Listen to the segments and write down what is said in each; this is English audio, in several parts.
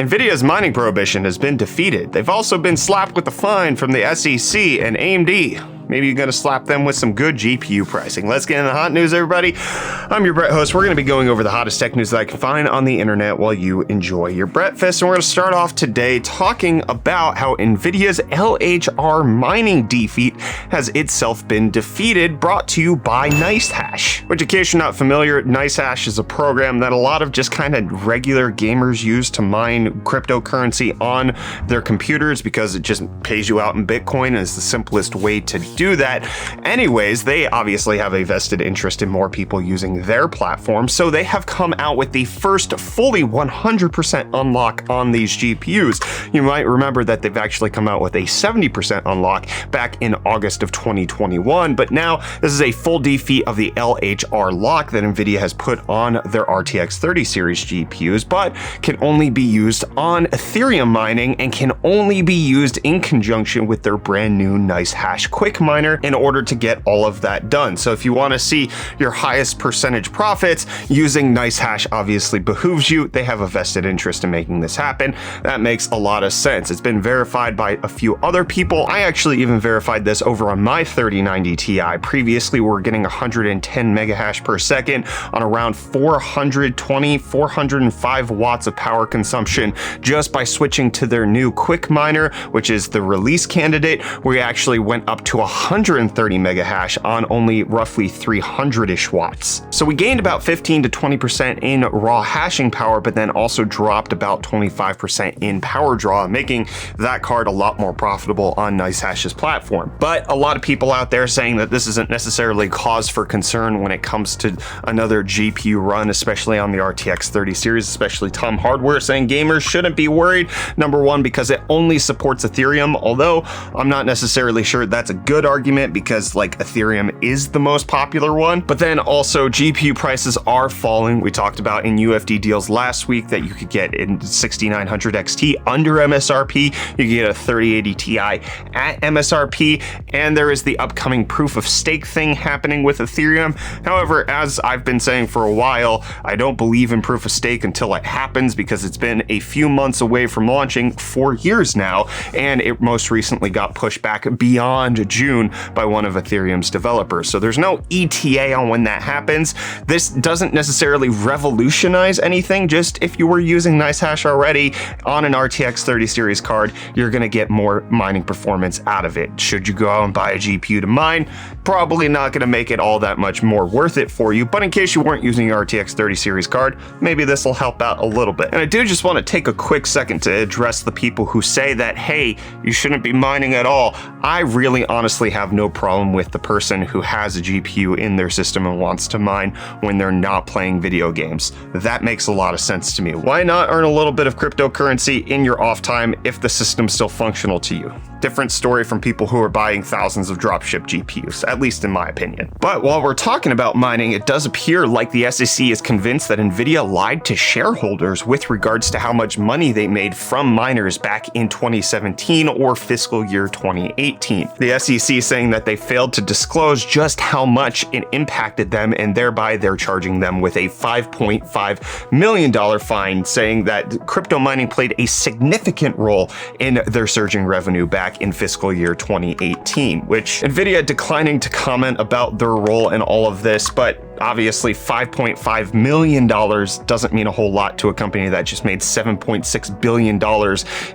Nvidia's mining prohibition has been defeated. They've also been slapped with a fine from the SEC and AMD. Maybe you're going to slap them with some good GPU pricing. Let's get into the hot news, everybody. I'm your Brett host. We're going to be going over the hottest tech news that I can find on the internet while you enjoy your breakfast. And we're going to start off today talking about how Nvidia's LHR mining defeat has itself been defeated, brought to you by NiceHash. Which, in case you're not familiar, NiceHash is a program that a lot of just kind of regular gamers use to mine cryptocurrency on their computers because it just pays you out in Bitcoin and is the simplest way to do that. Anyways, they obviously have a vested interest in more people using their platform, so they have come out with the first fully 100% unlock on these GPUs. You might remember that they've actually come out with a 70% unlock back in August of 2021, but now this is a full defeat of the LHR lock that Nvidia has put on their RTX 30 series GPUs, but can only be used on Ethereum mining and can only be used in conjunction with their brand new NiceHash quick miner in order to get all of that done. So if you want to see your highest percentage profits, using NiceHash obviously behooves you. They have a vested interest in making this happen. That makes a lot of sense. It's been verified by a few other people. I actually even verified this over on my 3090 Ti. Previously, we were getting 110 megahash per second on around 405 watts of power consumption just by switching to their new quick miner, which is the Reece candidate. We actually went up to 130 megahash on only roughly 300-ish watts. So we gained about 15 to 20% in raw hashing power, but then also dropped about 25% in power draw, making that card a lot more profitable on NiceHash's platform. But a lot of people out there saying that this isn't necessarily cause for concern when it comes to another GPU run, especially on the RTX 30 series, especially Tom Hardware saying gamers shouldn't be worried. Number one, because it only supports Ethereum, although I'm not necessarily sure that's a good argument because like Ethereum is the most popular one. But then also GPU prices are falling. We talked about in UFD deals last week that you could get in 6900 XT under MSRP. You could get a 3080 Ti at MSRP, and there is the upcoming proof of stake thing happening with Ethereum. However, as I've been saying for a while, I don't believe in proof of stake until it happens because it's been a few months away from launching, 4 years now, and it most recently got pushed back beyond June by one of Ethereum's developers. So there's no ETA on when that happens. This doesn't necessarily revolutionize anything. Just if you were using NiceHash already on an RTX 30 series card, you're going to get more mining performance out of it. Should you go out and buy a GPU to mine? Probably not going to make it all that much more worth it for you, but in case you weren't using your RTX 30 series card, maybe this will help out a little bit. And I do just want to take a quick second to address the people who say that, hey, you shouldn't be mining at all. I really honestly have no problem with the person who has a GPU in their system and wants to mine when they're not playing video games. That makes a lot of sense to me. Why not earn a little bit of cryptocurrency in your off time if the system's still functional to you? Different story from people who are buying thousands of dropship GPUs, at least in my opinion. But while we're talking about mining, it does appear like the SEC is convinced that Nvidia lied to shareholders with regards to how much money they made from miners back in 2017 or fiscal year 2018. The SEC saying that they failed to disclose just how much it impacted them, and thereby they're charging them with a $5.5 million fine, saying that crypto mining played a significant role in their surging revenue back in fiscal year 2018, which Nvidia declining to comment about their role in all of this, but obviously $5.5 million doesn't mean a whole lot to a company that just made $7.6 billion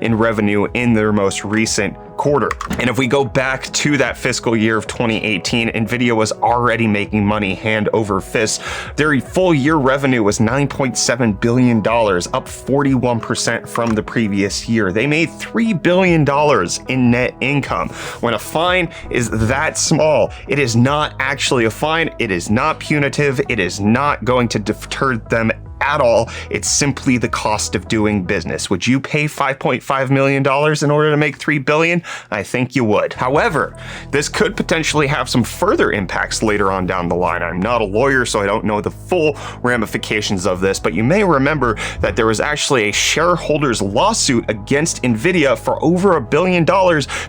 in revenue in their most recent quarter. And if we go back to that fiscal year of 2018, Nvidia was already making money hand over fist. Their full year revenue was $9.7 billion, up 41% from the previous year. They made $3 billion in net income. When a fine is that small, it is not actually a fine. It is not punitive. It is not going to deter them at all. It's simply the cost of doing business. Would you pay $5.5 million in order to make $3 billion? I think you would. However, this could potentially have some further impacts later on down the line. I'm not a lawyer, so I don't know the full ramifications of this, but you may remember that there was actually a shareholders lawsuit against Nvidia for over $1 billion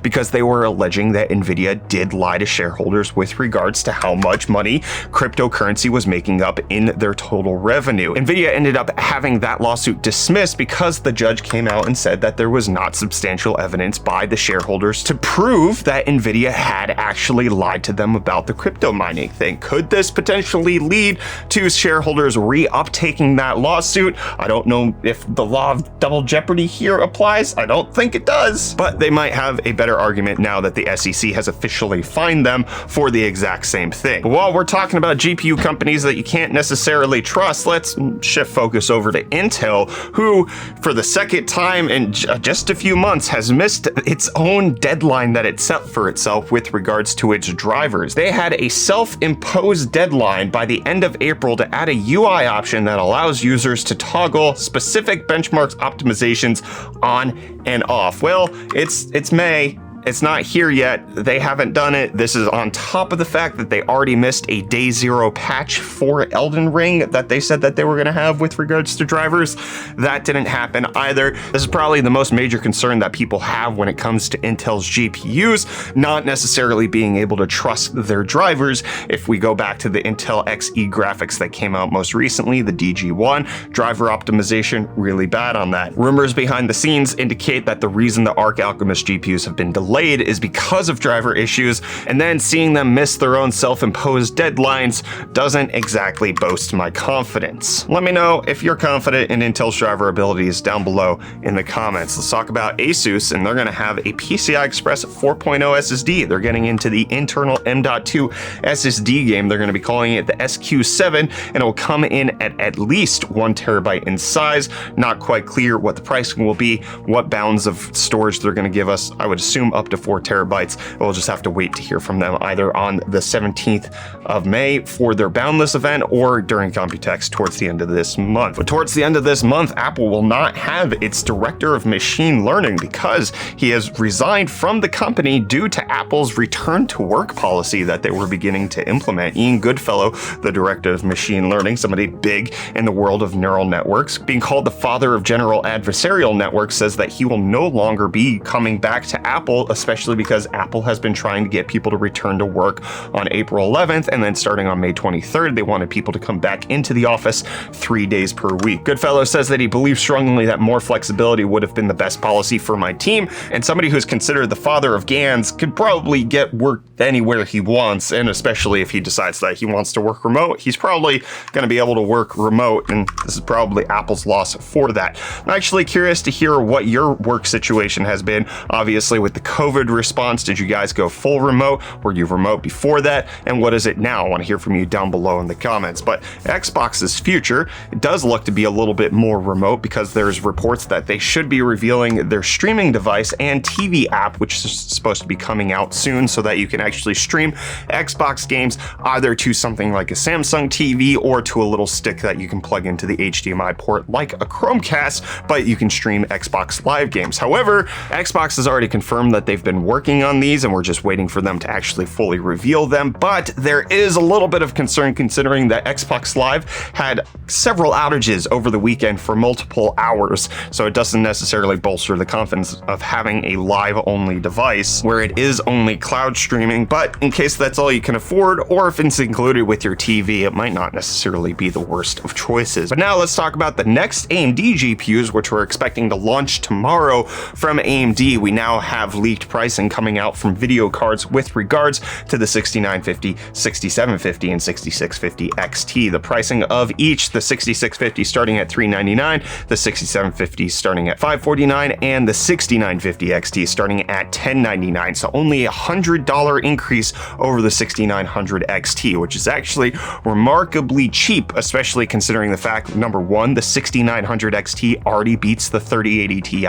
because they were alleging that Nvidia did lie to shareholders with regards to how much money cryptocurrency was making up in their total revenue. Nvidia Nvidia ended up having that lawsuit dismissed because the judge came out and said that there was not substantial evidence by the shareholders to prove that Nvidia had actually lied to them about the crypto mining thing. Could this potentially lead to shareholders re-uptaking that lawsuit? I don't know if the law of double jeopardy here applies. I don't think it does, but they might have a better argument now that the SEC has officially fined them for the exact same thing. But while we're talking about GPU companies that you can't necessarily trust, let's shift focus over to Intel, who for the second time in just a few months has missed its own deadline that it set for itself with regards to its drivers. They had a self-imposed deadline by the end of April to add a UI option that allows users to toggle specific benchmarks optimizations on and off. Well, it's May. It's not here yet. They haven't done it. This is on top of the fact that they already missed a day zero patch for Elden Ring that they said that they were going to have with regards to drivers. That didn't happen either. This is probably the most major concern that people have when it comes to Intel's GPUs, not necessarily being able to trust their drivers. If we go back to the Intel Xe graphics that came out most recently, the DG1, driver optimization, really bad on that. Rumors behind the scenes indicate that the reason the Arc Alchemist GPUs have been delayed is because of driver issues, and then seeing them miss their own self-imposed deadlines doesn't exactly boost my confidence. Let me know if you're confident in Intel's driver abilities down below in the comments. Let's talk about ASUS, and they're going to have a PCI Express 4.0 SSD. They're getting into the internal M.2 SSD game. They're going to be calling it the SQ7, and it will come in at least 1 terabyte in size. Not quite clear what the pricing will be, what bounds of storage they're going to give us. I would assume up to 4 terabytes. We'll just have to wait to hear from them either on the 17th of May for their Boundless event or during Computex towards the end of this month. But towards the end of this month, Apple will not have its director of machine learning because he has resigned from the company due to Apple's return to work policy that they were beginning to implement. Ian Goodfellow, the director of machine learning, somebody big in the world of neural networks, being called the father of general adversarial networks, says that he will no longer be coming back to Apple, especially because Apple has been trying to get people to return to work on April 11th, and then starting on May 23rd, they wanted people to come back into the office 3 days per week. Goodfellow says that he believes strongly that more flexibility would have been the best policy for my team, and somebody who's considered the father of GANs could probably get work anywhere he wants, and especially if he decides that he wants to work remote, he's probably going to be able to work remote, and this is probably Apple's loss for that. I'm actually curious to hear what your work situation has been. Obviously, with the COVID response, did you guys go full remote? Were you remote before that? And what is it now? I want to hear from you down below in the comments. But Xbox's future, it does look to be a little bit more remote because there's reports that they should be revealing their streaming device and TV app, which is supposed to be coming out soon so that you can actually stream Xbox games either to something like a Samsung TV or to a little stick that you can plug into the HDMI port like a Chromecast, but you can stream Xbox Live games. However, Xbox has already confirmed that they've been working on these and we're just waiting for them to actually fully reveal them, but there is a little bit of concern considering that Xbox Live had several outages over the weekend for multiple hours, so it doesn't necessarily bolster the confidence of having a live-only device where it is only cloud streaming, but in case that's all you can afford, or if it's included with your TV, it might not necessarily be the worst of choices. But now let's talk about the next AMD GPUs, which we're expecting to launch tomorrow from AMD. We now have leaked pricing coming out from video cards with regards to the 6950, 6750, and 6650 XT. The pricing of each, the 6650 starting at $399, the 6750 starting at $549, and the 6950 XT starting at $1099. So only $100 increase over the 6900 XT, which is actually remarkably cheap, especially considering the fact, number one, the 6900 XT already beats the 3080 Ti,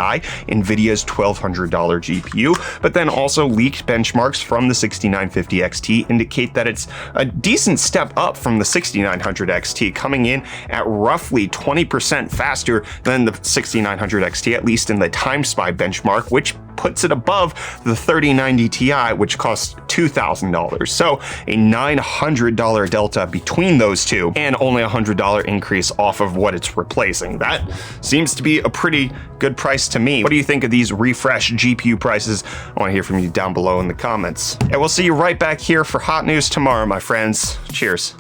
Nvidia's $1,200 GPU, but then also leaked benchmarks from the 6950 XT indicate that it's a decent step up from the 6900 XT, coming in at roughly 20% faster than the 6900 XT, at least in the TimeSpy benchmark, which puts it above the 3090 Ti, which costs $2,000. So a $900 delta between those two, and only a $100 increase off of what it's replacing. That seems to be a pretty good price to me. What do you think of these refresh GPU prices? I want to hear from you down below in the comments. And we'll see you right back here for hot news tomorrow, my friends. Cheers.